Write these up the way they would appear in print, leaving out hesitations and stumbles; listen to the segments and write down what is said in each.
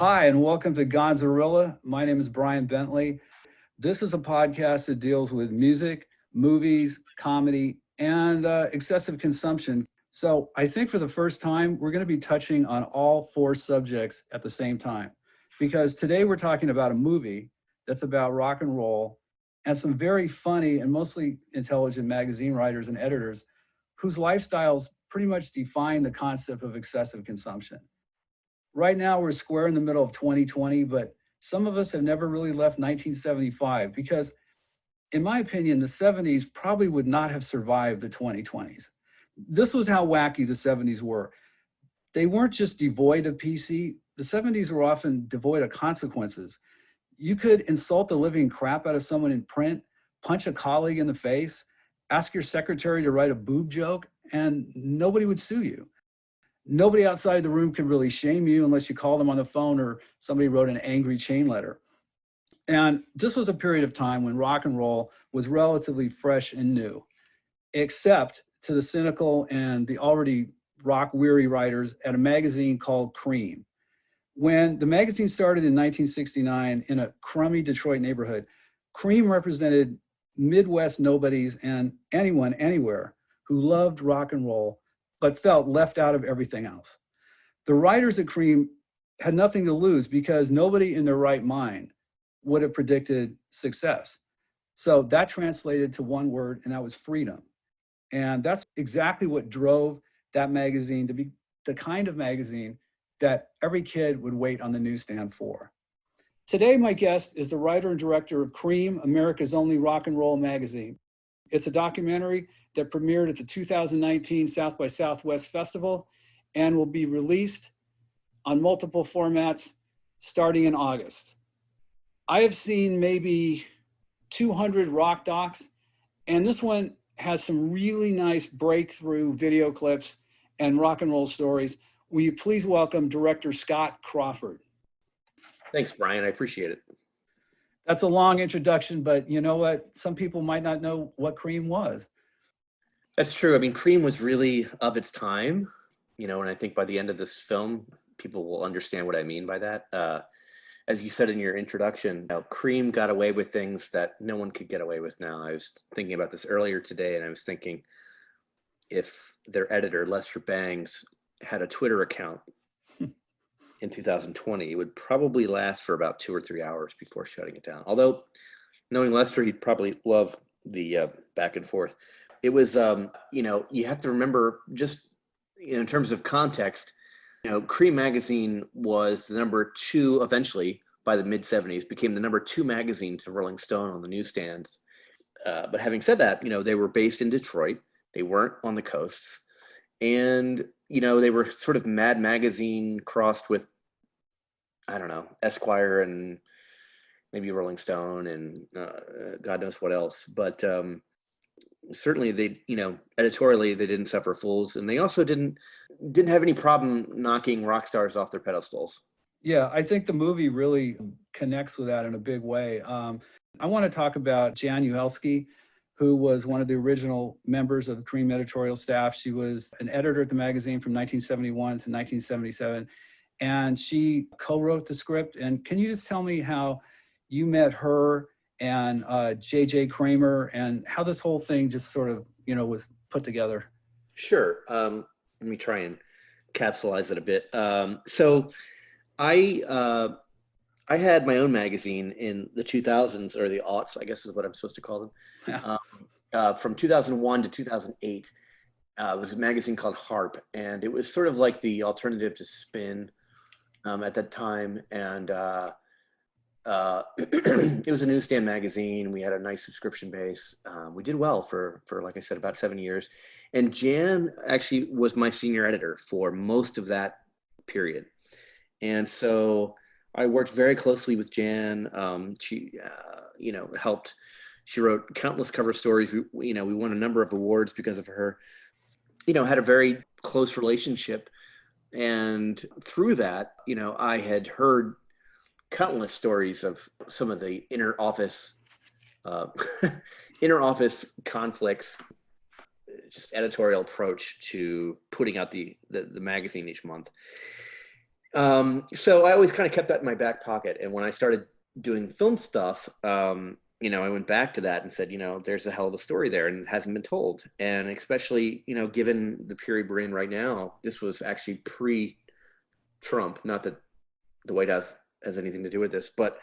Hi, and welcome to Gonzarilla. My name is Brian Bentley. This is a podcast that deals with music, movies, comedy, and excessive consumption. So I think for the first time, we're going to be touching on all four subjects at the same time, because today we're talking about a movie that's about rock and roll and some very funny and mostly intelligent magazine writers and editors whose lifestyles pretty much define the concept of excessive consumption. Right now, we're square in the middle of 2020, but some of us have never really left 1975 because, in my opinion, the 70s probably would not have survived the 2020s. This was how wacky the 70s were. They weren't just devoid of PC, the 70s were often devoid of consequences. You could insult the living crap out of someone in print, punch a colleague in the face, ask your secretary to write a boob joke, and nobody would sue you. Nobody outside the room could really shame you unless you called them on the phone or somebody wrote an angry chain letter. And this was a period of time when rock and roll was relatively fresh and new, except to the cynical and the already rock-weary writers at a magazine called Creem. When the magazine started in 1969 in a crummy Detroit neighborhood, Creem represented Midwest nobodies and anyone, anywhere who loved rock and roll but felt left out of everything else. The writers at Creem had nothing to lose because nobody in their right mind would have predicted success. So that translated to one word, and that was freedom. And that's exactly what drove that magazine to be the kind of magazine that every kid would wait on the newsstand for. Today, my guest is the writer and director of Creem, America's only rock and roll magazine. It's a documentary that premiered at the 2019 South by Southwest Festival and will be released on multiple formats starting in August. I have seen maybe 200 rock docs, and this one has some really nice breakthrough video clips and rock and roll stories. Will you please welcome director Scott Crawford? Thanks, Brian. I appreciate it. That's a long introduction, but you know what? Some people might not know what Creem was. That's true. I mean, Creem was really of its time, and I think by the end of this film, people will understand what I mean by that. As you said in your introduction, Creem got away with things that no one could get away with now. I was thinking about this earlier today, and I was thinking if their editor, Lester Bangs, had a Twitter account in 2020, it would probably last for about 2 or 3 hours before shutting it down. Although, knowing Lester, he'd probably love the back and forth. It was, you have to remember, just in terms of context, Creem magazine was the number 2, eventually, by the mid-70s, became the number 2 magazine to Rolling Stone on the newsstands. But having said that, they were based in Detroit. They weren't on the coasts. And, they were sort of Mad Magazine crossed with, I don't know, Esquire and maybe Rolling Stone and God knows what else. But certainly they, editorially, they didn't suffer fools, and they also didn't have any problem knocking rock stars off their pedestals. Yeah, I think the movie really connects with that in a big way. I want to talk about Jan Yuelski, who was one of the original members of the Creem editorial staff. She was an editor at the magazine from 1971 to 1977, and she co-wrote the script. And can you just tell me how you met her and J.J. Kramer, and how this whole thing just sort of, was put together? Sure. Let me try and capsulize it a bit. So I had my own magazine in the 2000s, or the aughts, I guess is what I'm supposed to call them. Yeah. From 2001 to 2008, it was a magazine called Harp, and it was sort of like the alternative to Spin at that time. And it was a newsstand magazine. We had a nice subscription base. We did well for, like I said, about 7 years. And Jan actually was my senior editor for most of that period. And so I worked very closely with Jan. She, helped. She wrote countless cover stories. We won a number of awards because of her. Had a very close relationship. And through that, I had heard countless stories of some of the inner office conflicts, just editorial approach to putting out the magazine each month. So I always kind of kept that in my back pocket. And when I started doing film stuff, I went back to that and said, there's a hell of a story there and it hasn't been told. And especially, given the period we're in right now, this was actually pre-Trump. Not that the White House has anything to do with this, but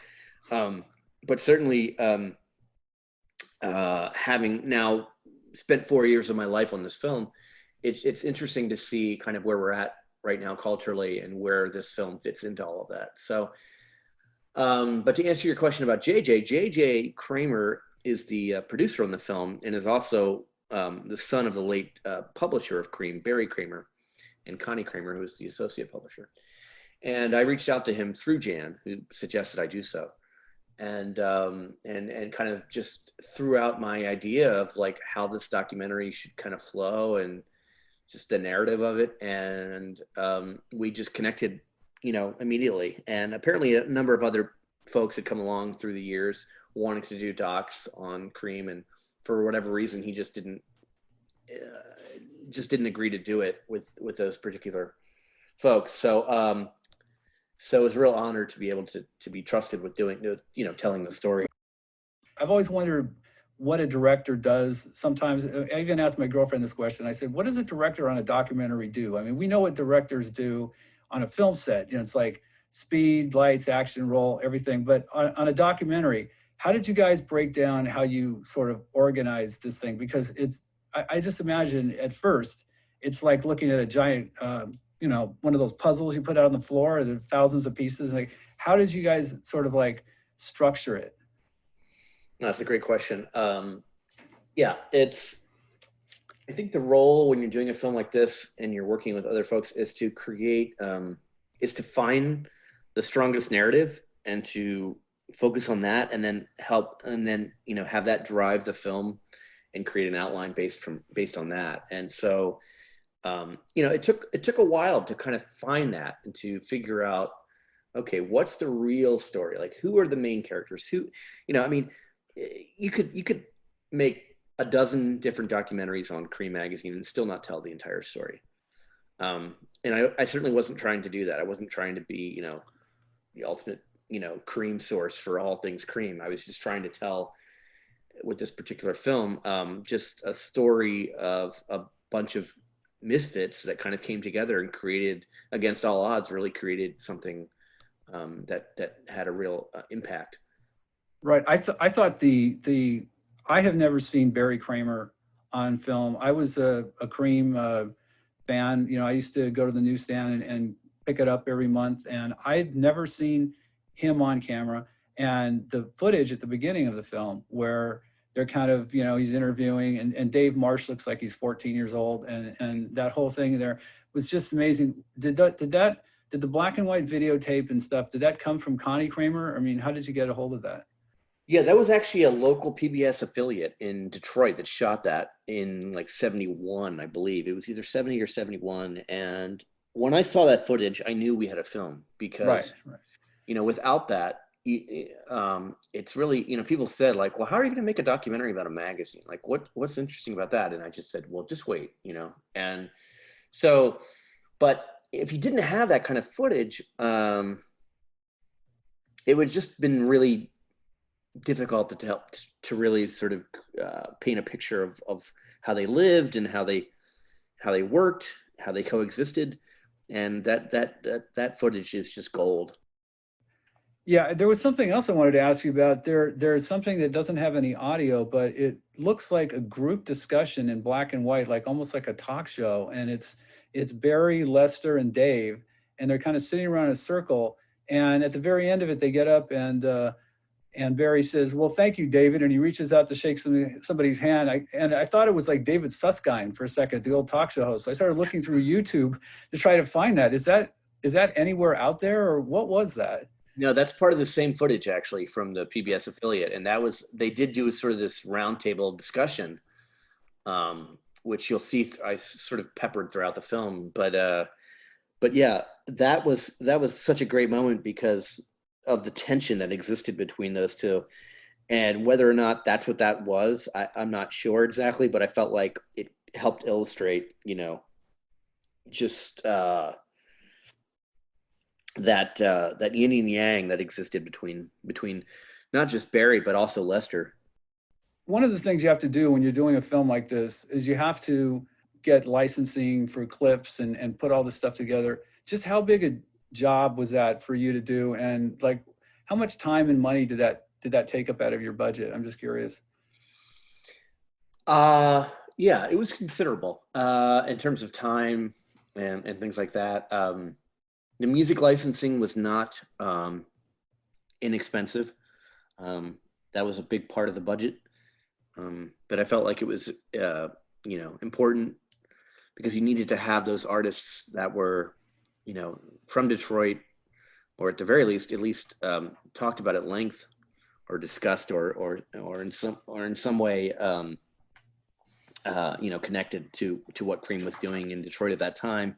certainly having now spent 4 years of my life on this film, it's interesting to see kind of where we're at right now culturally and where this film fits into all of that. So, but to answer your question about JJ Kramer is the producer on the film and is also the son of the late publisher of Creem, Barry Kramer, and Connie Kramer, who is the associate publisher. And I reached out to him through Jan, who suggested I do so. And kind of just threw out my idea of like how this documentary should kind of flow and just the narrative of it. And we just connected, immediately. And apparently a number of other folks had come along through the years wanting to do docs on Creem. And for whatever reason, he just didn't agree to do it with those particular folks. So it was a real honor to be able to be trusted with doing, telling the story. I've always wondered what a director does. Sometimes I even asked my girlfriend this question. I said, what does a director on a documentary do? I mean, we know what directors do on a film set. It's like speed, lights, action, roll, everything. But on a documentary, how did you guys break down how you sort of organize this thing? Because I just imagine at first, it's like looking at a giant, one of those puzzles you put out on the floor, the thousands of pieces. Like, how did you guys sort of like structure it? No, that's a great question. Yeah, I think the role when you're doing a film like this and you're working with other folks is to create, is to find the strongest narrative and to focus on that, and then have that drive the film and create an outline based on that. And so, it took a while to kind of find that and to figure out, okay, what's the real story? Like, who are the main characters? You could make a dozen different documentaries on Creem magazine and still not tell the entire story. And I certainly wasn't trying to do that. I wasn't trying to be, the ultimate, Creem source for all things Creem. I was just trying to tell, with this particular film, just a story of a bunch of misfits that kind of came together and created, against all odds, really created something that had a real impact. Right. I thought I have never seen Barry Kramer on film. I was a Creem fan. I used to go to the newsstand and pick it up every month, and I'd never seen him on camera. And the footage at the beginning of the film where they're kind of, he's interviewing and Dave Marsh looks like he's 14 years old. And that whole thing there was just amazing. Did the black and white videotape and stuff, did that come from Connie Kramer? I mean, how did you get a hold of that? Yeah, that was actually a local PBS affiliate in Detroit that shot that in like 71, I believe. It was either 70 or 71. And when I saw that footage, I knew we had a film because, right. Without that, it's really, people said like, well, how are you going to make a documentary about a magazine? Like, what's interesting about that? And I just said, well, just wait, and so, but if you didn't have that kind of footage, it would just been really difficult to really sort of paint a picture of how they lived and how they worked, how they coexisted. And that footage is just gold. Yeah, there was something else I wanted to ask you about. There's something that doesn't have any audio, but it looks like a group discussion in black and white, like almost like a talk show. And it's Barry, Lester, and Dave, and they're kind of sitting around in a circle. And at the very end of it, they get up and Barry says, well, thank you, David. And he reaches out to shake somebody's hand. I thought it was like David Susskind for a second, the old talk show host. So I started looking through YouTube to try to find that. Is that anywhere out there, or what was that? No, that's part of the same footage actually from the PBS affiliate. And they did do sort of this roundtable discussion, which you'll see I sort of peppered throughout the film. But yeah, that was such a great moment because of the tension that existed between those two. And whether or not that's what that was, I'm not sure exactly, but I felt like it helped illustrate, just that yin and yang that existed between not just Barry but also Lester. One of the things you have to do when you're doing a film like this is you have to get licensing for clips and put all this stuff together. Just how big a job was that for you to do, and like how much time and money did that take up out of your budget? I'm just curious. Yeah, it was considerable in terms of time and things like that. The music licensing was not inexpensive. That was a big part of the budget. But I felt like it was, important because you needed to have those artists that were, from Detroit, or at the very least, at least talked about at length, or discussed, or in some way, connected to what Creem was doing in Detroit at that time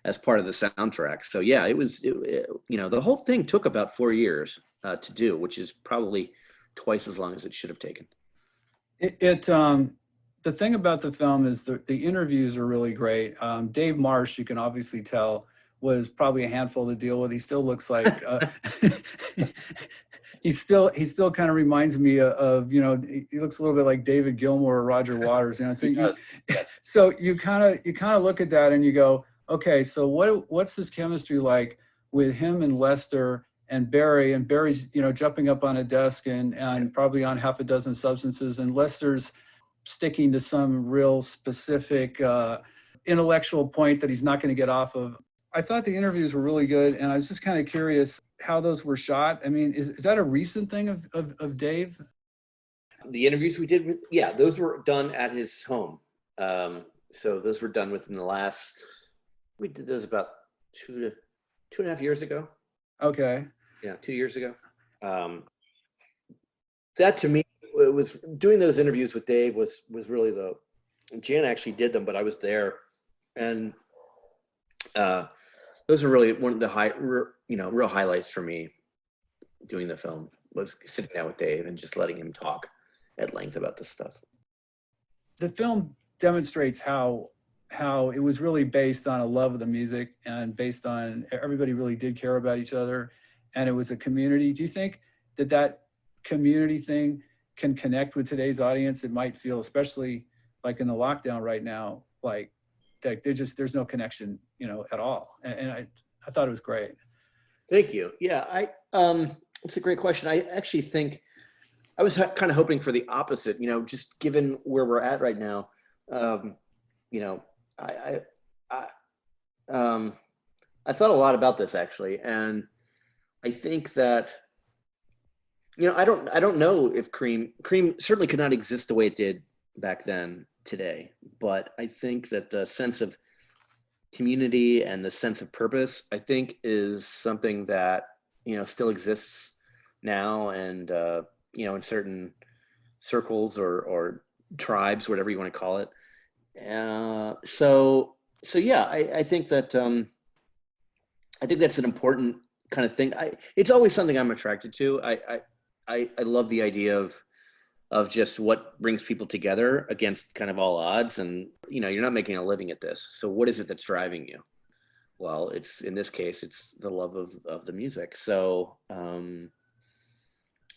as part of the soundtrack. So yeah, the whole thing took about 4 years to do, which is probably twice as long as it should have taken. The thing about the film is the interviews are really great. Dave Marsh, you can obviously tell, was probably a handful to deal with. He still looks like he still kind of reminds me of he looks a little bit like David Gilmour or Roger Waters. So you kind of look at that and you go, okay, so what's this chemistry like with him and Lester and Barry? And Barry's jumping up on a desk and probably on half a dozen substances, and Lester's sticking to some real specific intellectual point that he's not going to get off of. I thought the interviews were really good, and I was just kind of curious how those were shot. I mean, is that a recent thing of Dave? The interviews we did those were done at his home. So those were done within the last, we did those about 2.5 years ago. Okay. Yeah, 2 years ago. That to me, it was doing those interviews with Dave was really Jan actually did them, but I was there, and those are really one of the real highlights for me doing the film, was sitting down with Dave and just letting him talk at length about this stuff. The film demonstrates how it was really based on a love of the music, and based on everybody really did care about each other, and it was a community. Do you think that community thing can connect with today's audience? It might feel, especially like in the lockdown right now, like that there's no connection, at all. And I thought it was great. Thank you. Yeah, it's a great question. I actually think I was kind of hoping for the opposite, just given where we're at right now. I thought a lot about this actually, and I think that, I don't know if Creem certainly could not exist the way it did back then today, but I think that the sense of community and the sense of purpose, I think, is something that still exists now, and in certain circles or tribes, whatever you want to call it. So yeah, I think that I think that's an important kind of thing. It's always something I'm attracted to. I love the idea of just what brings people together against kind of all odds. And, you're not making a living at this. So what is it that's driving you? Well, in this case, it's the love of the music. So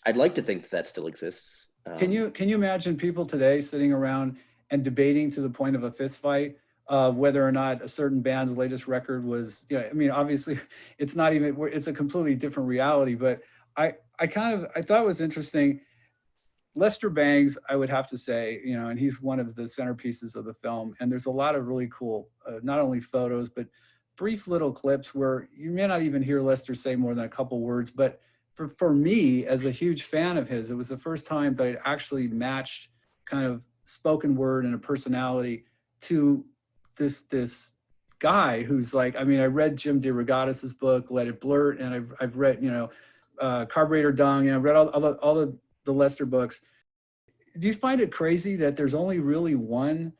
I'd like to think that still exists. Can you imagine people today sitting around and debating to the point of a fist fight whether or not a certain band's latest record was, obviously it's not even, it's a completely different reality, but I thought it was interesting. Lester Bangs, I would have to say, and he's one of the centerpieces of the film. And there's a lot of really cool, not only photos, but brief little clips where you may not even hear Lester say more than a couple words. But for me, as a huge fan of his, it was the first time that I actually matched kind of spoken word and a personality to this guy who's like, I read Jim DeRogatis's book, Let It Blurt, and I've read, Carburetor Dung, and I've read all the Lester books. Do you find it crazy that there's only really one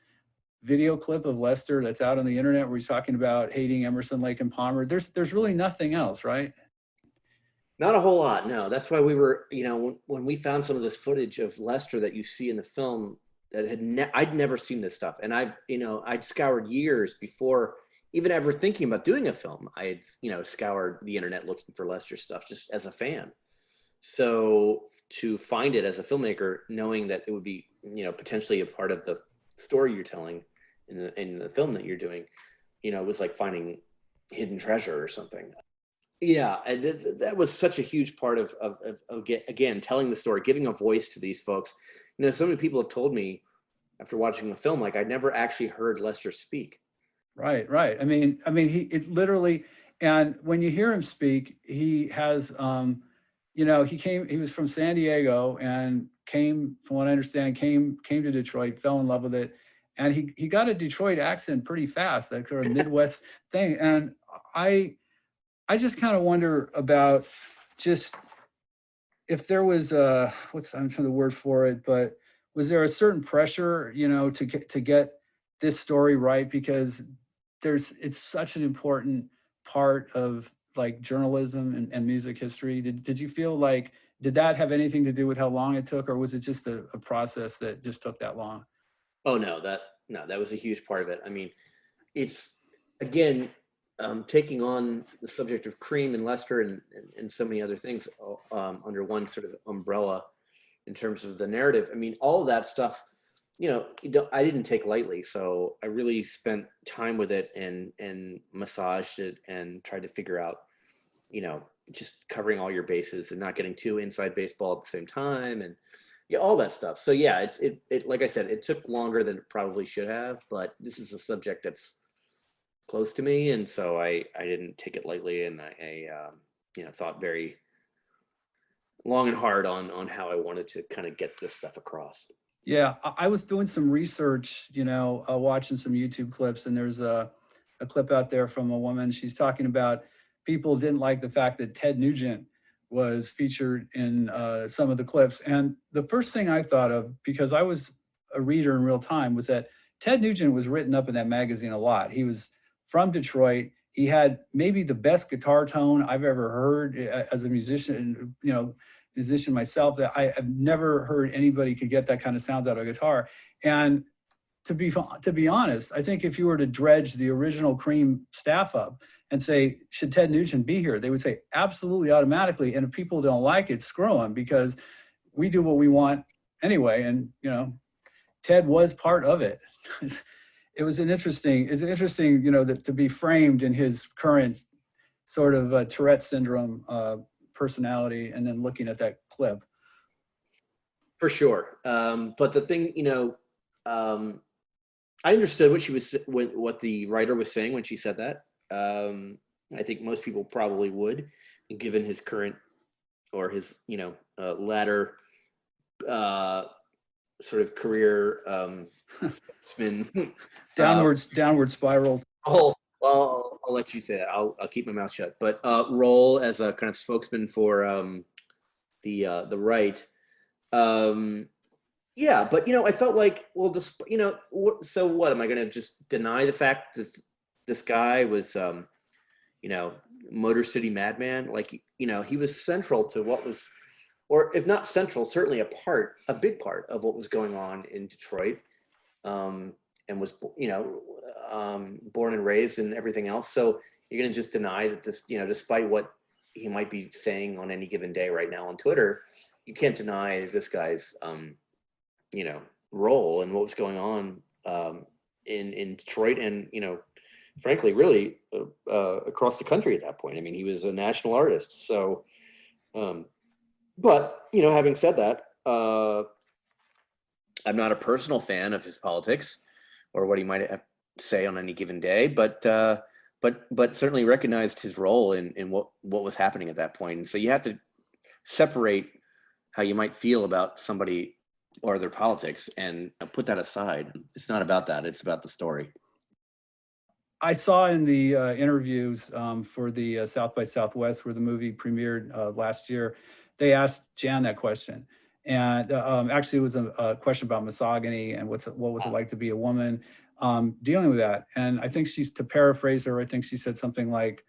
video clip of Lester that's out on the internet where he's talking about hating Emerson, Lake and Palmer? There's really nothing else, right? Not a whole lot, no. That's why we were, when we found some of this footage of Lester that you see in the film, that I'd never seen this stuff, and I'd scoured years before even ever thinking about doing a film, I had, scoured the internet looking for Lester stuff just as a fan. So to find it as a filmmaker, knowing that it would be, potentially a part of the story you're telling in the film that you're doing, it was like finding hidden treasure or something. Yeah, that was such a huge part of again, telling the story, giving a voice to these folks. So many people have told me after watching the film, like, I'd never actually heard Lester speak. Right, right. I mean, it's literally, and when you hear him speak, he has, he was from San Diego and came, from what I understand, came to Detroit, fell in love with it. And he got a Detroit accent pretty fast, that sort of Midwest thing. And I just kind of wonder about just if there was I'm trying to the word for it, but was there a certain pressure, to get this story right? Because it's such an important part of like journalism and music history. Did you feel like, did that have anything to do with how long it took, or was it just a process that just took that long? Oh no, that was a huge part of it. I mean, it's, again, taking on the subject of Creem and Lester and so many other things under one sort of umbrella in terms of the narrative. I mean, all of that stuff, I didn't take lightly. So I really spent time with it and massaged it and tried to figure out, just covering all your bases and not getting too inside baseball at the same time, and all that stuff. So yeah, it like I said, it took longer than it probably should have, but this is a subject that's close to me, and so I didn't take it lightly, and I thought very long and hard on how I wanted to kind of get this stuff across. Yeah, I was doing some research, watching some YouTube clips, and there's a clip out there from a woman. She's talking about people didn't like the fact that Ted Nugent was featured in some of the clips. And the first thing I thought of, because I was a reader in real time, was that Ted Nugent was written up in that magazine a lot. He was from Detroit. He had maybe the best guitar tone I've ever heard as a musician, musician myself, that I've never heard anybody could get that kind of sounds out of a guitar. And to be honest, I think if you were to dredge the original Creem staff up and say, should Ted Nugent be here? They would say absolutely, automatically. And if people don't like it, screw them, because we do what we want anyway. And Ted was part of it. It's interesting, that to be framed in his current sort of Tourette syndrome personality, and then looking at that clip. For sure. But the thing, I understood what the writer was saying when she said that. I think most people probably would, given his current, or his, latter sort of career. It's been downward spiral. Oh, well, I'll let you say that. I'll keep my mouth shut. But role as a kind of spokesman for the right. Yeah, but I felt like, well, just so what, am I going to just deny the fact that this guy was, Motor City Madman? Like, he was central to what was, or if not central, certainly a big part of what was going on in Detroit, and was, born and raised and everything else. So you're going to just deny that this, despite what he might be saying on any given day right now on Twitter, you can't deny this guy's, role and what was going on in Detroit, and frankly, really across the country at that point. I mean, he was a national artist. So, but having said that, I'm not a personal fan of his politics or what he might have to say on any given day, but certainly recognized his role in what was happening at that point. And so you have to separate how you might feel about somebody or their politics and put that aside. It's not about that. It's about the story. I saw in the interviews for the South by Southwest, where the movie premiered last year, they asked Jan that question. And actually, it was a question about misogyny and what was it like to be a woman dealing with that. And I think to paraphrase her, I think she said something like,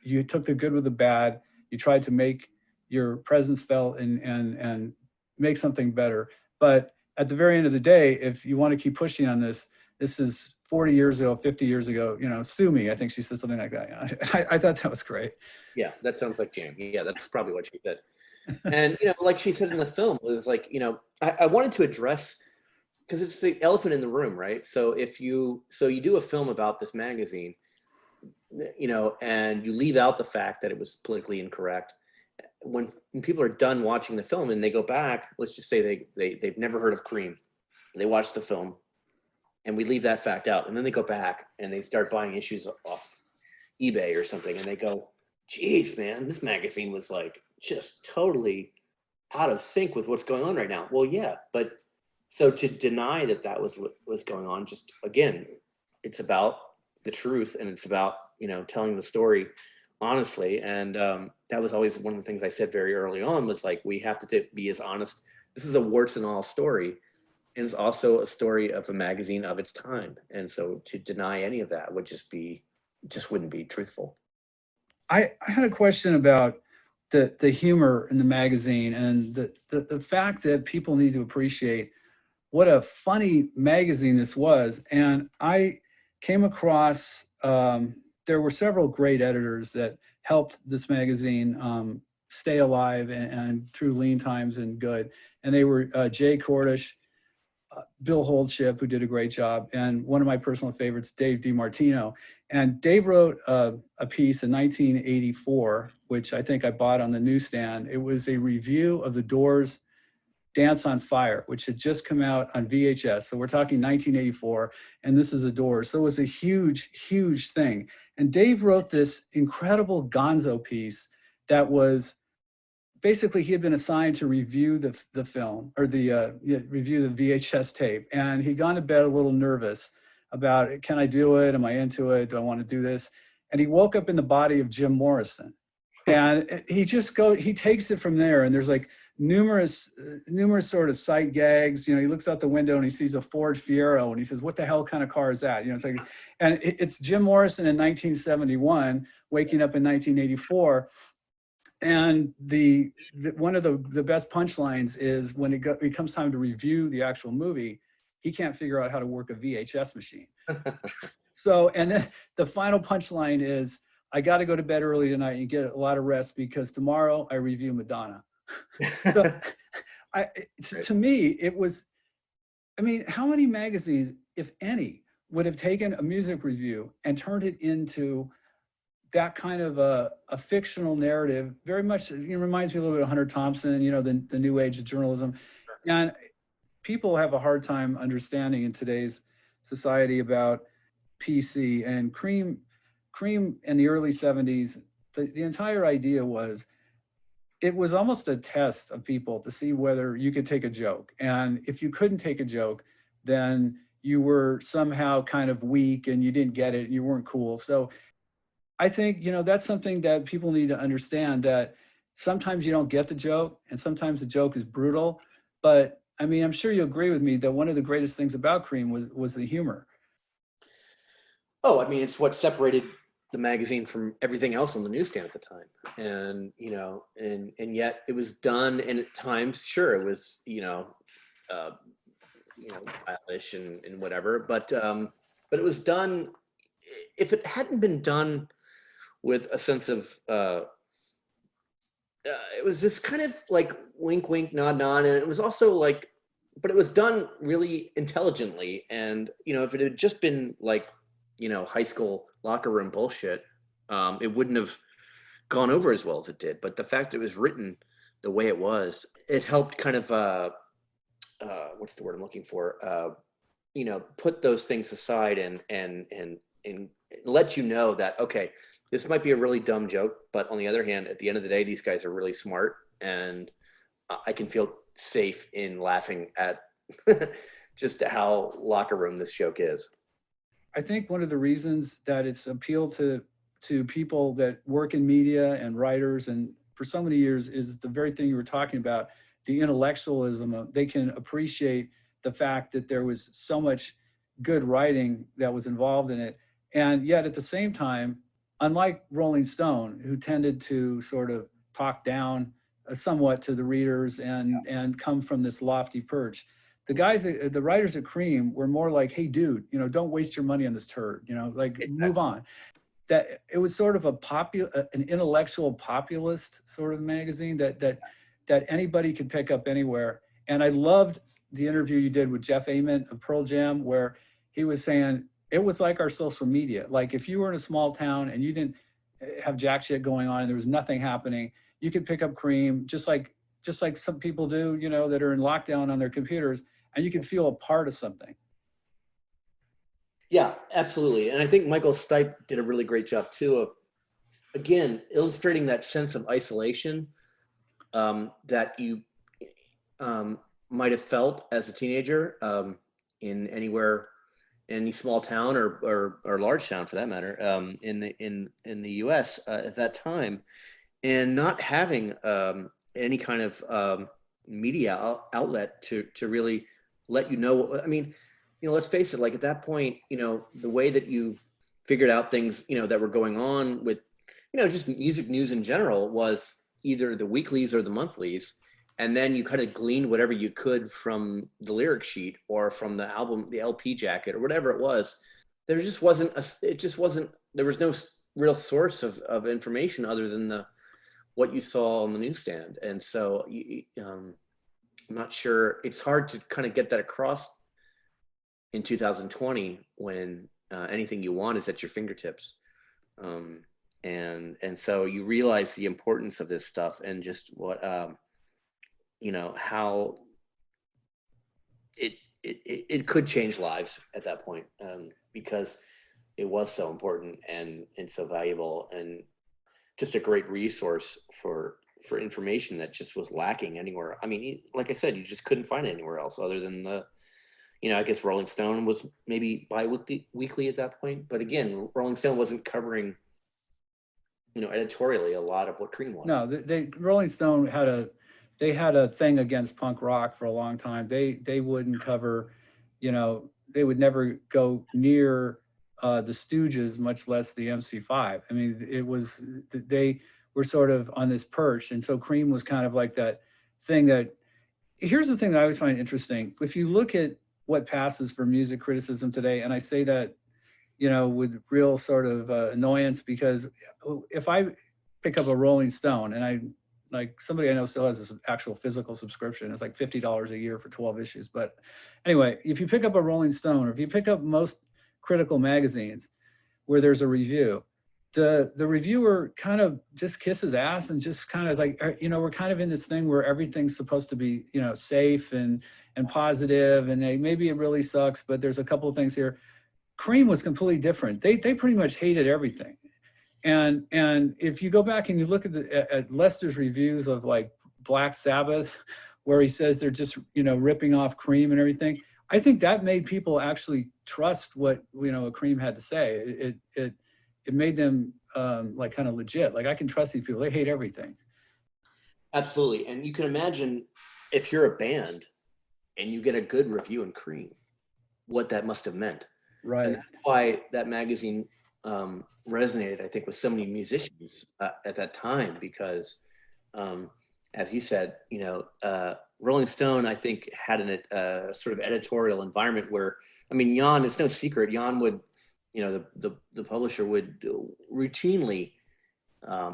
you took the good with the bad, you tried to make your presence felt and make something better. But at the very end of the day, if you want to keep pushing on this, this is 40 years ago, 50 years ago, sue me. I think she said something like that. I thought that was great. Yeah, that sounds like Jan. Yeah, that's probably what she said. And, like she said in the film, it was like, I wanted to address, because it's the elephant in the room, right? So you do a film about this magazine, and you leave out the fact that it was politically incorrect. When people are done watching the film and they go back, let's just say they've never heard of Creem. They watch the film and we leave that fact out. And then they go back and they start buying issues off eBay or something. And they go, geez, man, this magazine was like just totally out of sync with what's going on right now. Well, yeah, but so to deny that was what was going on, just again, it's about the truth and it's about, telling the story honestly. And that was always one of the things I said very early on was like, we have to be as honest. This is a warts and all story. And it's also a story of a magazine of its time. And so to deny any of that would just wouldn't be truthful. I had a question about the humor in the magazine and the fact that people need to appreciate what a funny magazine this was. And I came across, there were several great editors that helped this magazine stay alive and through lean times and good. And they were Jay Cordish, Bill Holdship, who did a great job, and one of my personal favorites, Dave DiMartino. And Dave wrote a piece in 1984, which I think I bought on the newsstand. It was a review of The Doors' Dance on Fire, which had just come out on VHS. So we're talking 1984, and this is The Doors. So it was a huge, huge thing. And Dave wrote this incredible gonzo piece that was basically, he had been assigned to review the film or review the VHS tape. And he'd gone to bed a little nervous about, can I do it? Am I into it? Do I want to do this? And he woke up in the body of Jim Morrison. And he takes it from there. And there's like numerous sort of sight gags. He looks out the window and he sees a Ford Fiero and he says, what the hell kind of car is that? It's like, and it's Jim Morrison in 1971, waking up in 1984. And one of the best punchlines is when it comes time to review the actual movie, he can't figure out how to work a VHS machine. So, and then the final punchline is, I got to go to bed early tonight and get a lot of rest because tomorrow I review Madonna. So to me, it was, how many magazines, if any, would have taken a music review and turned it into that kind of a fictional narrative? Very much, it reminds me a little bit of Hunter Thompson, the new age of journalism. And people have a hard time understanding in today's society about PC and Creem in the early 70s. The entire idea was, it was almost a test of people to see whether you could take a joke. And if you couldn't take a joke, then you were somehow kind of weak and you didn't get it and you weren't cool. So I think, that's something that people need to understand, that sometimes you don't get the joke and sometimes the joke is brutal. But I'm sure you agree with me that one of the greatest things about Creem was the humor. Oh, it's what separated the magazine from everything else on the newsstand at the time. And, and yet it was done, and at times, sure, it was, stylish and whatever, but it was done, if it hadn't been done with a sense of, it was just kind of like wink, wink, nod, nod. And it was also like, but it was done really intelligently. And, if it had just been like, high school locker room bullshit, it wouldn't have gone over as well as it did. But the fact it was written the way it was, it helped kind of, what's the word I'm looking for? Put those things aside and let you know that, okay, this might be a really dumb joke, but on the other hand, at the end of the day, these guys are really smart, and I can feel safe in laughing at just how locker room this joke is. I think one of the reasons that it's appealed to people that work in media and writers, and for so many years, is the very thing you were talking about, the intellectualism of, they can appreciate the fact that there was so much good writing that was involved in it. And yet at the same time, unlike Rolling Stone, who tended to sort of talk down somewhat to the readers and come from this lofty perch, the guys, the writers at Creem were more like, hey, dude, you know, don't waste your money on this turd, you know, like move on. That it was sort of an intellectual populist sort of magazine that anybody could pick up anywhere. And I loved the interview you did with Jeff Ament of Pearl Jam, where he was saying it was like our social media. Like if you were in a small town and you didn't have jack shit going on and there was nothing happening, you could pick up Creem just like some people do, you know, that are in lockdown on their computers, and you can feel a part of something. Yeah, absolutely. And I think Michael Stipe did a really great job too of, again, illustrating that sense of isolation that you might have felt as a teenager in any small town or large town for that matter in the U.S. At that time, and not having any kind of media outlet to really let you know. I mean, you know, let's face it, like at that point, you know, the way that you figured out things, you know, that were going on with, you know, just music news in general was either the weeklies or the monthlies. And then you kind of gleaned whatever you could from the lyric sheet or from the album, the LP jacket or whatever it was. There just wasn't, there was no real source of information other than what you saw on the newsstand. And so I'm not sure, it's hard to kind of get that across in 2020 when anything you want is at your fingertips. And so you realize the importance of this stuff and just what, you know, how it could change lives at that point because it was so important and so valuable and just a great resource for information that just was lacking anywhere. I mean, like I said, you just couldn't find it anywhere else other than you know, I guess Rolling Stone was maybe bi-weekly at that point. But again, Rolling Stone wasn't covering, you know, editorially a lot of what Creem was. No, Rolling Stone had a thing against punk rock for a long time. They wouldn't cover, you know, they would never go near the Stooges, much less the MC5. I mean, they were sort of on this perch. And so Creem was kind of like that thing that, here's the thing that I always find interesting. If you look at what passes for music criticism today, and I say that, you know, with real sort of annoyance, because if I pick up a Rolling Stone and like somebody I know still has this actual physical subscription, it's like $50 a year for 12 issues. But anyway, if you pick up a Rolling Stone, or if you pick up most critical magazines where there's a review, the reviewer kind of just kisses ass and just kind of like, you know, we're kind of in this thing where everything's supposed to be, you know, safe and positive, and maybe it really sucks, but there's a couple of things here. Creem was completely different. They pretty much hated everything. And if you go back and you look at Lester's reviews of like Black Sabbath, where he says they're just, you know, ripping off Creem and everything, I think that made people actually trust what, you know, Creem had to say. It made them like kind of legit. Like, I can trust these people. They hate everything. Absolutely. And you can imagine if you're a band and you get a good review in Creem, what that must have meant. Right. And that's why that magazine resonated, I think, with so many musicians at that time, because as you said, you know, Rolling Stone, I think, had a sort of editorial environment where, I mean, Jan, it's no secret, Jan would, you know, the publisher would routinely,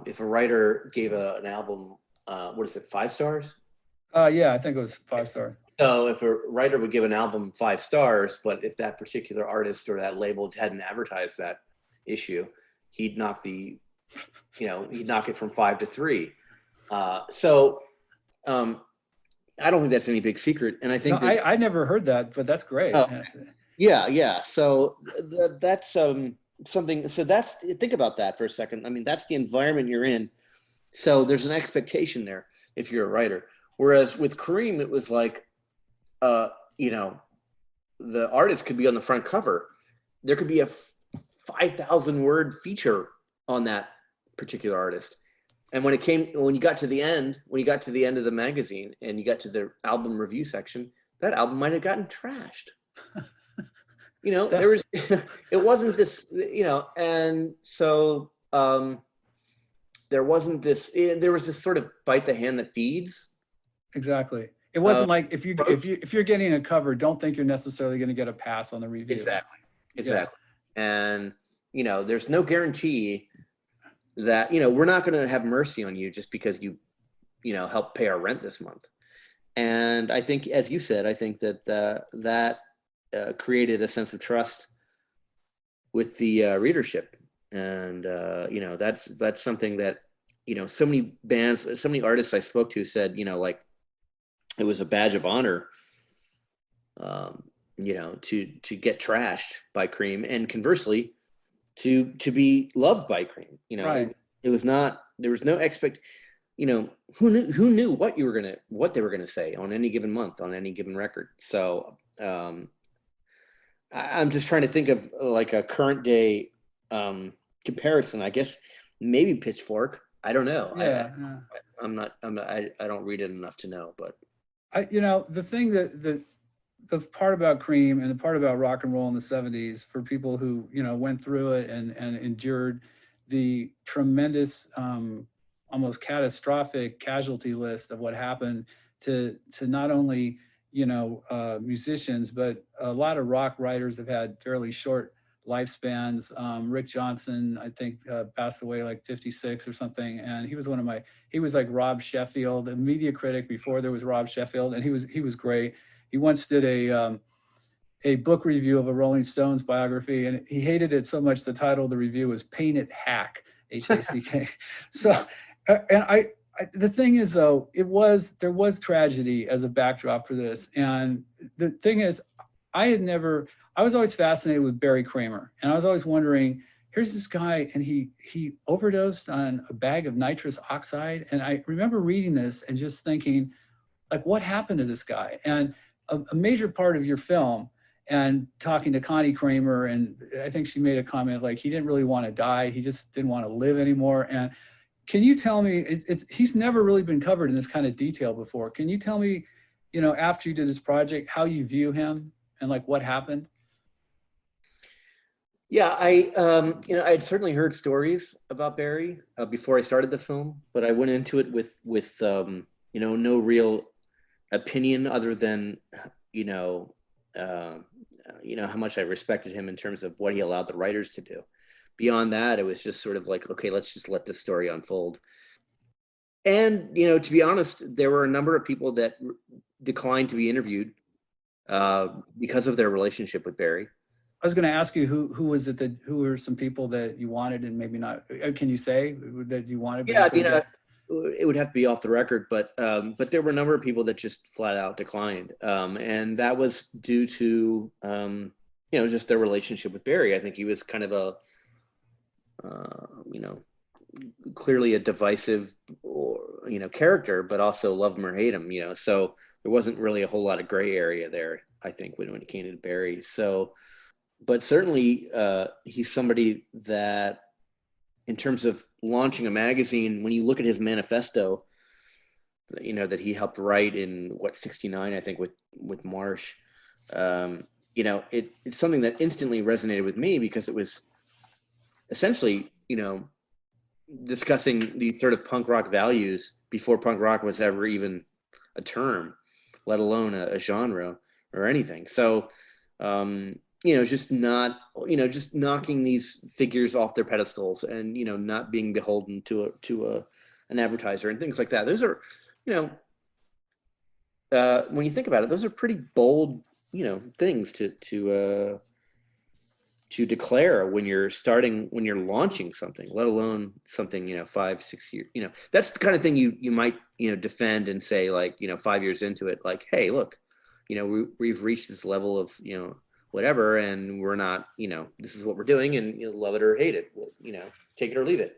if a writer gave an album, what is it, 5 stars? Yeah, I think it was 5 star. So if a writer would give an album 5 stars, but if that particular artist or that label hadn't advertised that issue, he'd knock it from 5 to 3. So I don't think that's any big secret. And I think I never heard that, but that's great. Oh, yeah. So that's something. So think about that for a second. I mean, that's the environment you're in. So there's an expectation there if you're a writer. Whereas with Creem, it was like, you know, the artist could be on the front cover. There could be a 5,000 word feature on that particular artist. And when you got to the end of the magazine and you got to the album review section, that album might have gotten trashed. You know, there was, it wasn't this, you know, and so there was this sort of bite the hand that feeds. Exactly. It wasn't like if you're getting a cover, don't think you're necessarily going to get a pass on the review. Exactly. And there's no guarantee that we're not going to have mercy on you just because you help pay our rent this month. And I think, as you said, I think that created a sense of trust with the readership. And that's something that so many bands, so many artists I spoke to said like it was a badge of honor to get trashed by Creem, and conversely to be loved by Creem. Right. It was not, there was no who knew what they were gonna say on any given month, on any given record. So I'm just trying to think of like a current day comparison. I guess maybe Pitchfork. I don't know. Yeah. I don't read it enough to know, but the thing the part about Creem and the part about rock and roll in the 70s, for people who went through it and endured the tremendous almost catastrophic casualty list of what happened to not only musicians, but a lot of rock writers have had fairly short lifespans. Rick Johnson, I think, passed away like 56 or something, and he was he was like Rob Sheffield, a media critic before there was Rob Sheffield, and he was great. He once did a book review of a Rolling Stones biography, and he hated it so much the title of the review was "Paint It Hack," H-A-C-K. So, and the thing is, though, there was tragedy as a backdrop for this. And the thing is, I was always fascinated with Barry Kramer. And I was always wondering, here's this guy, and he overdosed on a bag of nitrous oxide. And I remember reading this and just thinking, like, what happened to this guy? And a major part of your film, and talking to Connie Kramer, and I think she made a comment like he didn't really want to die. He just didn't want to live anymore. And can you tell me, he's never really been covered in this kind of detail before. Can you tell me, after you did this project, how you view him and like what happened? Yeah, I'd certainly heard stories about Barry before I started the film, but I went into it with no real opinion other than how much I respected him in terms of what he allowed the writers to do. Beyond that, it was just sort of like, okay, let's just let this story unfold. And, to be honest, there were a number of people that declined to be interviewed because of their relationship with Barry. I was going to ask you, who was it who were some people that you wanted and maybe not? Can you say that you wanted? Yeah, it would have to be off the record, but there were a number of people that just flat out declined. And that was due to, just their relationship with Barry. I think he was kind of clearly a divisive character, but also love him or hate him, so there wasn't really a whole lot of gray area there, I think, when it came to Barry. So, but certainly he's somebody that, in terms of launching a magazine, when you look at his manifesto, that he helped write in 69, I think, with Marsh, it's something that instantly resonated with me, because it was essentially, discussing these sort of punk rock values before punk rock was ever even a term, let alone a genre or anything. So, just knocking these figures off their pedestals, and, not being beholden to an advertiser and things like that. Those are, when you think about it, those are pretty bold, things to declare when you're launching something, let alone something, 5-6 years, that's the kind of thing you might, defend and say, like, 5 years into it, like, hey, look, we've reached this level of, whatever, and we're not, this is what we're doing, and love it or hate it, take it or leave it.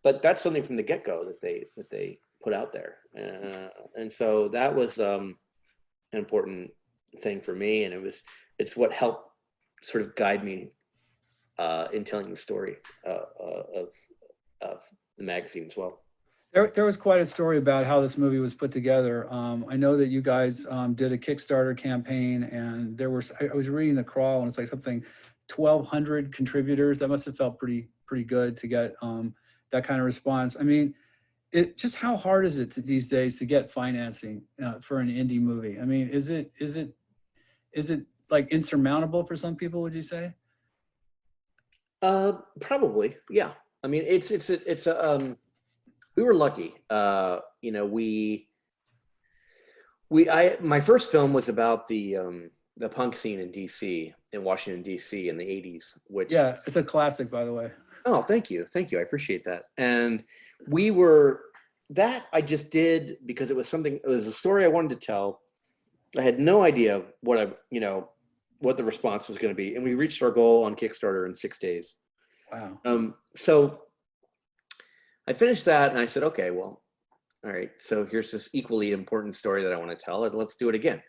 But that's something from the get-go that they put out there. And so that was an important thing for me. And it's what helped sort of guide me in telling the story of the magazine as well. There was quite a story about how this movie was put together. I know that you guys did a Kickstarter campaign, and I was reading the crawl, and it's like something 1,200 contributors. That must have felt pretty good to get that kind of response. I mean, just how hard is it these days to get financing for an indie movie? I mean, is it like insurmountable for some people, would you say? Probably, yeah. I mean, we were lucky. You know, my first film was about the punk scene in DC, in Washington DC in the 80s, which, Yeah, it's a classic, by the way. oh, thank you. Thank you. I appreciate that. And we were, that I just did because it was a story I wanted to tell. I had no idea what the response was going to be. And we reached our goal on Kickstarter in 6 days. Wow. So I finished that and I said, okay, well, all right, so here's this equally important story that I want to tell, and let's do it again.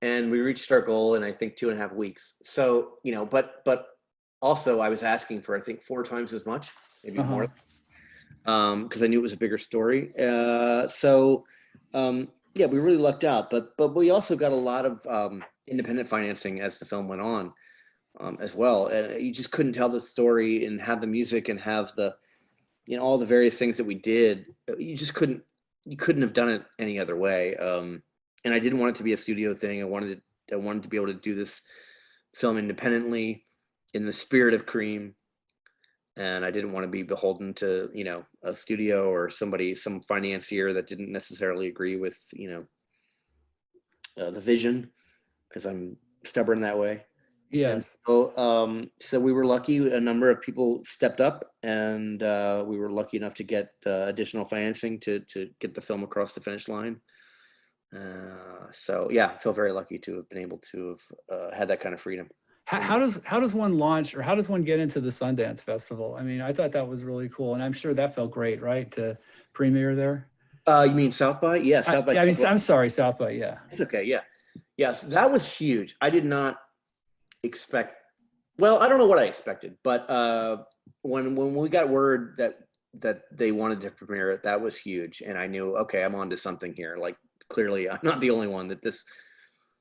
And we reached our goal in, I think, 2.5 weeks. So, you know, but also I was asking for, I think, 4 times as much, maybe more, because I knew it was a bigger story. Yeah, we really lucked out, but we also got a lot of independent financing as the film went on, as well. You just couldn't tell the story and have the music and have the, you know, all the various things that we did. You couldn't have done it any other way. And I didn't want it to be a studio thing. I wanted to be able to do this film independently in the spirit of Creem. And I didn't want to be beholden to, you know, a studio or some financier that didn't necessarily agree with, you know, the vision, because I'm stubborn that way. Yeah. And so we were lucky. A number of people stepped up, and we were lucky enough to get additional financing to get the film across the finish line. So yeah, I feel very lucky to have been able to have had that kind of freedom. How does one launch, or how does one get into the Sundance Festival? I mean, I thought that was really cool, and I'm sure that felt great, right, to premiere there? You mean South by? Yeah, South by. I mean, I'm sorry, South by. Yeah. It's okay. Yeah. Yes, that was huge. I did not expect. Well, I don't know what I expected, but when we got word that they wanted to premiere it, that was huge, and I knew, okay, I'm onto something here. Like, clearly, I'm not the only one that this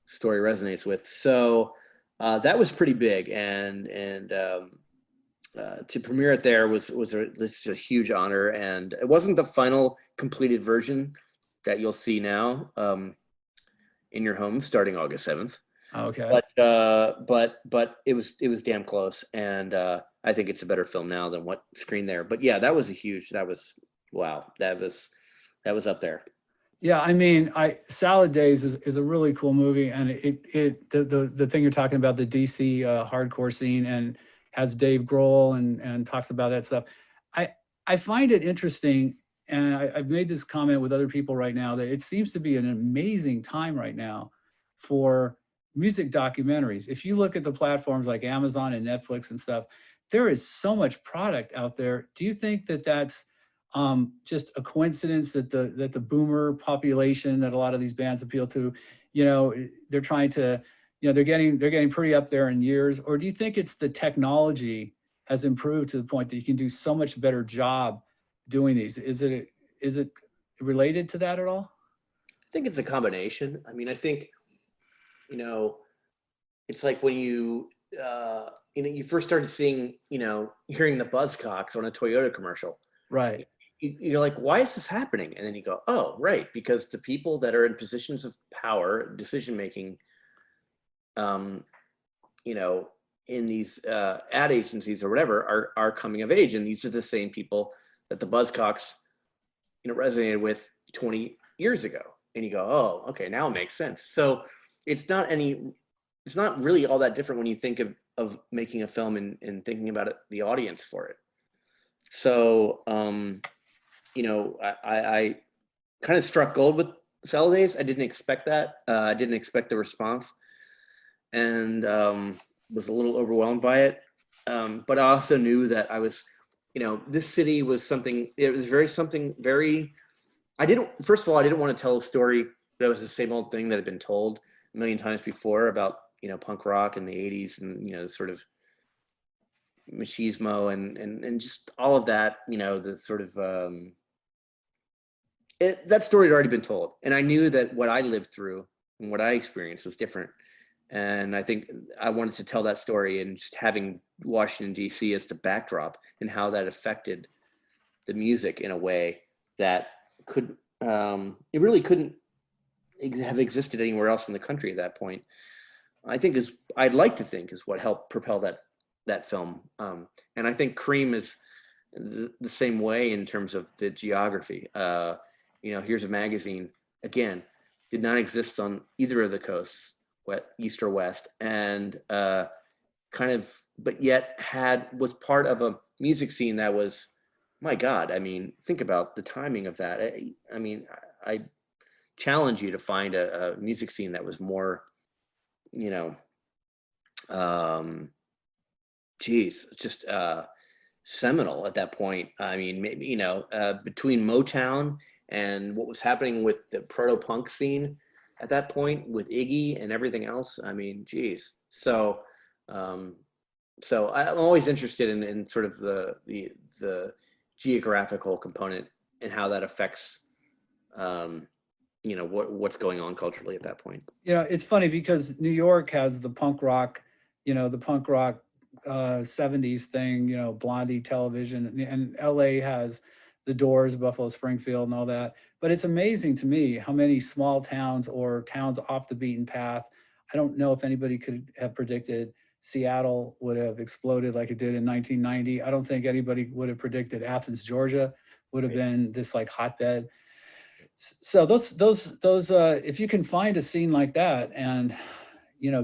story resonates with. So that was pretty big, and to premiere it there was a huge honor. And it wasn't the final completed version that you'll see now in your home starting August 7th. Okay. But it was damn close, and I think it's a better film now than what screened there. But yeah, that was wow, that was up there. Yeah, I mean, Salad Days is a really cool movie, and the thing you're talking about, the DC hardcore scene, and has Dave Grohl and talks about that stuff. I find it interesting, and I've made this comment with other people right now, that it seems to be an amazing time right now for music documentaries. If you look at the platforms like Amazon and Netflix and stuff, there is so much product out there. Do you think that that's just a coincidence that the boomer population that a lot of these bands appeal to, you know, they're trying to, you know, they're getting pretty up there in years? Or do you think it's the technology has improved to the point that you can do so much better job doing these? Is it related to that at all? I think it's a combination. I mean, I think, you know, it's like when you first started seeing, you know, hearing the Buzzcocks on a Toyota commercial. Right. You're like, why is this happening? And then you go, oh, right, because the people that are in positions of power, decision making, you know, in these ad agencies or whatever, are coming of age, and these are the same people that the Buzzcocks, you know, resonated with 20 years ago. And you go, oh, okay, now it makes sense. So it's not really all that different when you think of making a film and thinking about the audience for it. So, you know, I kind of struck gold with Salad Days. I didn't expect that. I didn't expect the response, and was a little overwhelmed by it. But I also knew that I was, you know, this city was something. It was something very. First of all, I didn't want to tell a story that was the same old thing that had been told a million times before about, you know, punk rock in the 80s, and, you know, sort of machismo and just all of that, you know, the sort of that story had already been told, and I knew that what I lived through and what I experienced was different. And I think I wanted to tell that story, and just having Washington DC as the backdrop and how that affected the music in a way that it really couldn't have existed anywhere else in the country at that point. I'd like to think is what helped propel that film. And I think Creem is the same way in terms of the geography. Here's a magazine, again, did not exist on either of the coasts, east or west, and but yet was part of a music scene that was, my God, I mean, think about the timing of that. I mean, I challenge you to find a music scene that was more, just seminal at that point. I mean, maybe, between Motown and what was happening with the proto-punk scene at that point with Iggy and everything else. I mean, geez. So I'm always interested in sort of the geographical component and how that affects, what's going on culturally at that point. It's funny because New York has the punk rock, the punk rock 70s thing, Blondie television, and LA has the Doors, Buffalo Springfield, and all that. But it's amazing to me how many small towns or towns off the beaten path. I don't know if anybody could have predicted Seattle would have exploded like it did in 1990. I don't think anybody would have predicted Athens, Georgia would have been this like hotbed. So those if you can find a scene like that and,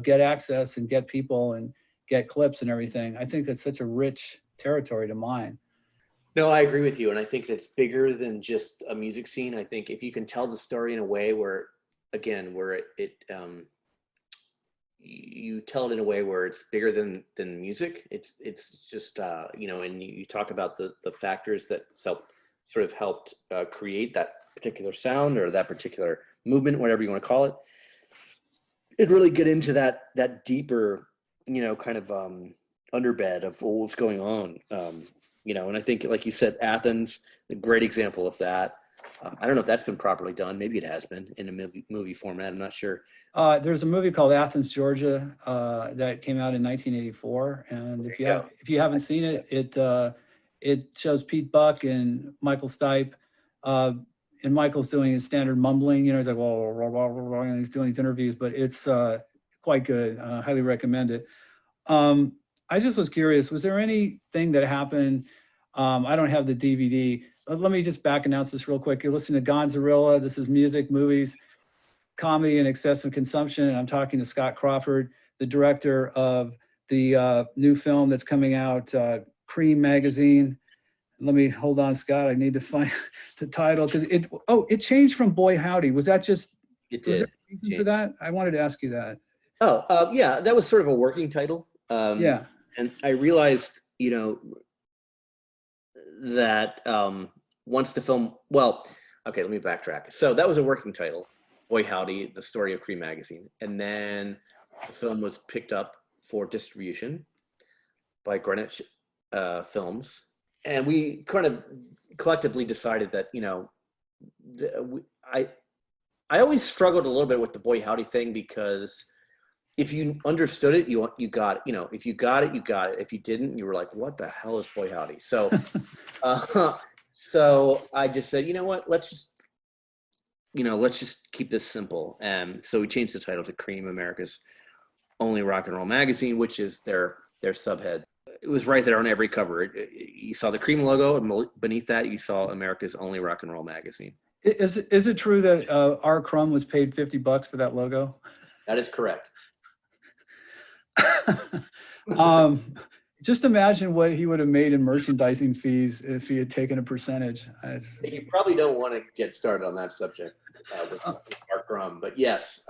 get access and get people and get clips and everything, I think that's such a rich territory to mine. No, I agree with you. And I think it's bigger than just a music scene. I think if you can tell the story in a way where, again, where you tell it in a way where it's bigger than music, it's just, and you talk about the factors that sort of helped create that particular sound or that particular movement, whatever you want to call it. It'd really get into that deeper, kind of underbed of what's going on. And I think, like you said, Athens, a great example of that. I don't know if that's been properly done. Maybe it has been in a movie format. I'm not sure. There's a movie called Athens, Georgia, that came out in 1984, and if you haven't seen it, it shows Pete Buck and Michael Stipe, and Michael's doing his standard mumbling. He's like, whoa, and he's doing these interviews, but it's quite good. Highly recommend it. I just was curious, was there anything that happened? I don't have the DVD. Let me just back announce this real quick. You're listening to Gonzarilla. This is music, movies, comedy, and excessive consumption. And I'm talking to Scott Crawford, the director of the new film that's coming out, Creem magazine. Let me hold on, Scott. I need to find the title because it changed from Boy Howdy. Was that just? It did. Was there a reason for that? I wanted to ask you that. Yeah, that was sort of a working title. Yeah. And I realized, that once the film, okay, let me backtrack. So that was a working title, Boy Howdy, the story of Creem magazine. And then the film was picked up for distribution by Greenwich Films. And we kind of collectively decided that, I always struggled a little bit with the Boy Howdy thing because if you understood it, you got it. If you got it, you got it. If you didn't, you were like, what the hell is Boy Howdy? So, so I just said, you know what, let's just keep this simple. And so we changed the title to Creem, America's only rock and roll magazine, which is their subhead. It was right there on every cover. You saw the Creem logo, and beneath that, you saw America's only rock and roll magazine. Is it true that R. Crumb was paid $50 for that logo? That is correct. Just imagine what he would have made in merchandising fees if he had taken a percentage. You probably don't want to get started on that subject with Mark Grum, but yes.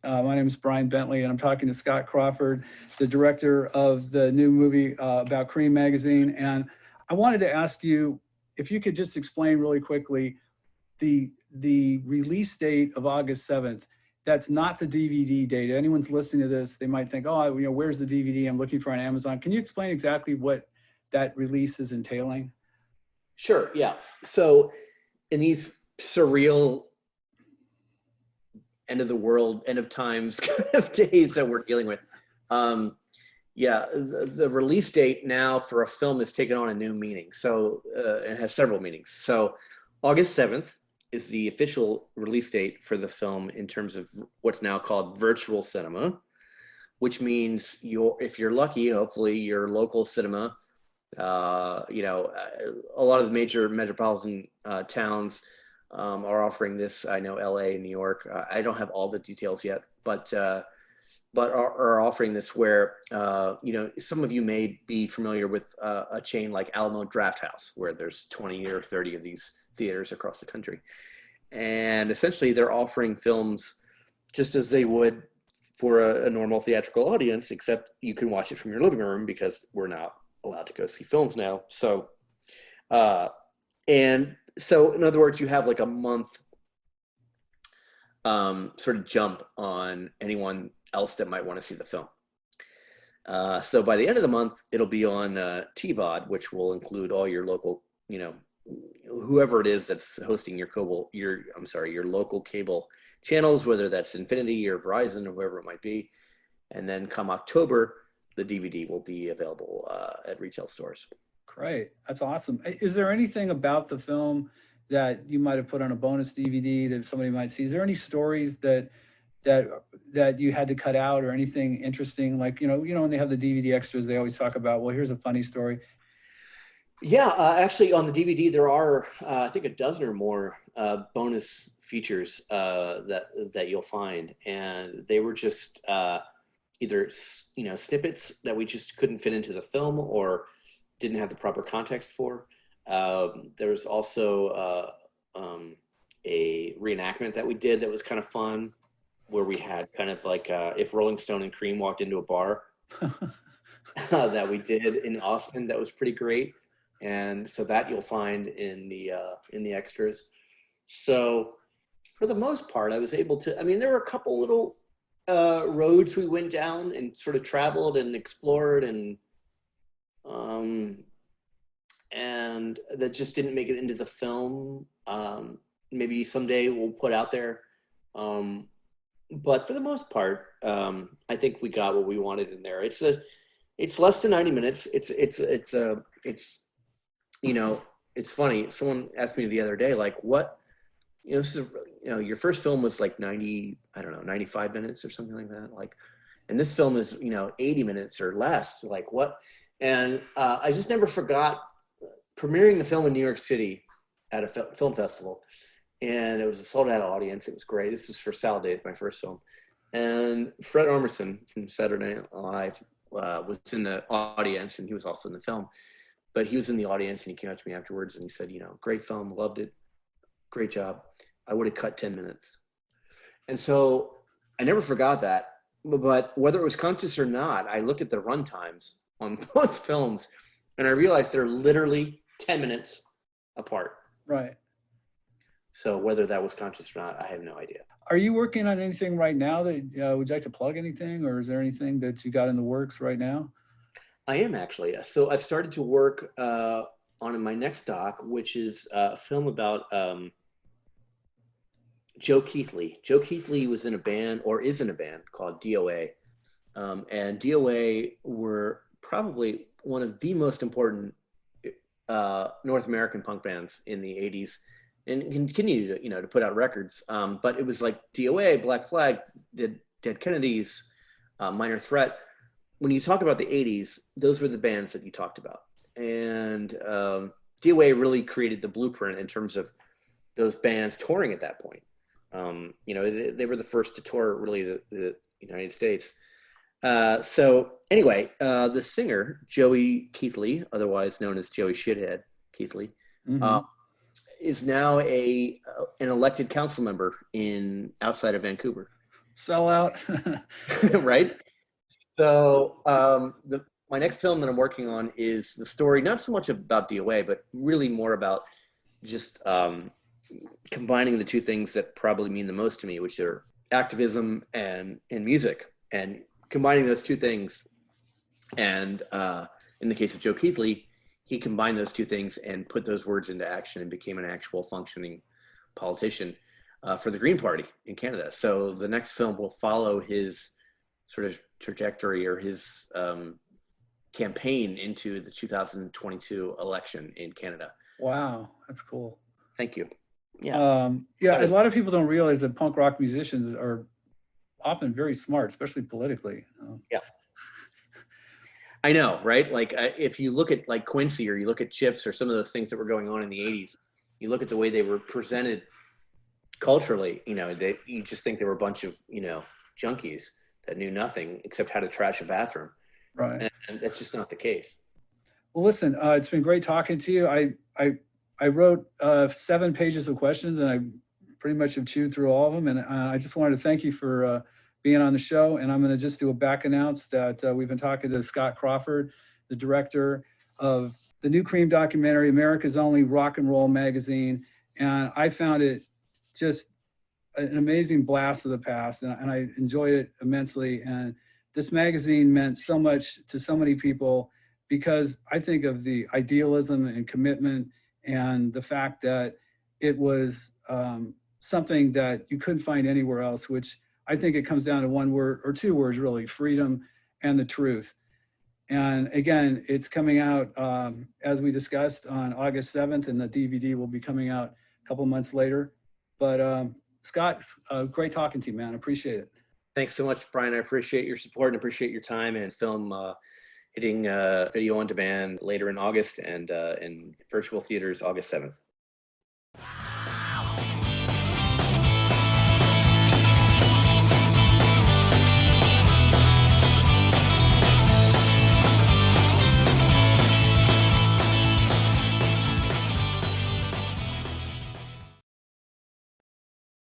My name is Brian Bentley, and I'm talking to Scott Crawford, the director of the new movie about Creem magazine. And I wanted to ask you if you could just explain really quickly the release date of August 7th. That's not the DVD date. Anyone's listening to this, they might think, oh, where's the DVD? I'm looking for on Amazon. Can you explain exactly what that release is entailing? Sure, yeah. So in these surreal end of the world, end of times kind of days that we're dealing with, the release date now for a film has taken on a new meaning. So it has several meanings. So August 7th is the official release date for the film in terms of what's now called virtual cinema, which means if you're lucky, hopefully your local cinema, a lot of the major metropolitan towns are offering this. I know LA, New York. I don't have all the details yet, but are offering this where, some of you may be familiar with a chain like Alamo Drafthouse, where there's 20 or 30 of these theaters across the country. And essentially they're offering films just as they would for a normal theatrical audience, except you can watch it from your living room because we're not allowed to go see films now. So, in other words, you have like a month sort of jump on anyone else that might want to see the film. So by the end of the month, it'll be on TVOD, which will include all your local, whoever it is that's hosting your local cable channels, whether that's Infinity or Verizon or whoever it might be. And then come October, the DVD will be available at retail stores. Great. That's awesome. Is there anything about the film that you might have put on a bonus DVD that somebody might see? Is there any stories that you had to cut out or anything interesting? Like, when they have the DVD extras, they always talk about, well, here's a funny story. Yeah, actually on the DVD, there are, I think, a dozen or more bonus features that you'll find. And they were just either, snippets that we just couldn't fit into the film or didn't have the proper context for. There's also a reenactment that we did that was kind of fun, where we had kind of like if Rolling Stone and Creem walked into a bar that we did in Austin. That was pretty great. And so that you'll find in the extras. So for the most part, I was able to, there were a couple little roads we went down and sort of traveled and explored and that just didn't make it into the film. Maybe someday we'll put out there. But for the most part, I think we got what we wanted in there. It's less than 90 minutes. It's funny. Someone asked me the other day, like, what, this is, your first film was like 95 minutes or something like that. Like, and this film is, 80 minutes or less. Like what? And I just never forgot premiering the film in New York City at a film festival. And it was a sold out audience. It was great. This is for Salad Days, my first film. And Fred Armisen from Saturday Night Live was in the audience, and he was also in the film. But he was in the audience, and he came up to me afterwards, and he said, great film, loved it, great job. I would have cut 10 minutes. And so I never forgot that. But whether it was conscious or not, I looked at the run times on both films, and I realized they're literally 10 minutes apart. Right. So whether that was conscious or not, I have no idea. Are you working on anything right now that would you like to plug anything, or is there anything that you got in the works right now? I am actually. So I've started to work on my next doc, which is a film about Joe Keithley. Joe Keithley was in a band, or is in a band, called DOA. And DOA were probably one of the most important North American punk bands in the 80s. And continue to, to put out records. But it was like DOA, Black Flag, Dead Kennedys, Minor Threat. When you talk about the 80s, those were the bands that you talked about. And DOA really created the blueprint in terms of those bands touring at that point. They were the first to tour really the United States. So anyway, the singer, Joey Keithley, otherwise known as Joey Shithead Keithley, mm-hmm. Is now an elected council member outside of Vancouver. Sell out. Right? So my next film that I'm working on is the story, not so much about DOA, but really more about just combining the two things that probably mean the most to me, which are activism and music, and combining those two things. And in the case of Joe Keithley, he combined those two things and put those words into action and became an actual functioning politician for the Green Party in Canada. So the next film will follow his sort of trajectory or his campaign into the 2022 election in Canada. Wow, that's cool. Thank you. Yeah, a Excited. lot of people don't realize that punk rock musicians are often very smart, especially politically. Yeah. I know, right? Like if you look at like Quincy or you look at Chips or some of those things that were going on in the 80s, you look at the way they were presented culturally, you just think they were a bunch of, junkies that knew nothing except how to trash a bathroom. Right. And that's just not the case. Well, listen, it's been great talking to you. I wrote 7 pages of questions, and I pretty much have chewed through all of them. And I just wanted to thank you for being on the show. And I'm going to just do a back announce that we've been talking to Scott Crawford, the director of the new Creem documentary, America's Only Rock and Roll Magazine. And I found it just an amazing blast of the past, and I enjoyed it immensely. And this magazine meant so much to so many people because I think of the idealism and commitment and the fact that it was something that you couldn't find anywhere else, which I think it comes down to one word or 2 words, really: freedom and the truth. And again, it's coming out, as we discussed, on August 7th, and the DVD will be coming out a couple months later. But Scott, great talking to you, man. I appreciate it. Thanks so much, Brian. I appreciate your support and appreciate your time, and film hitting video on demand later in August, and in virtual theaters August 7th.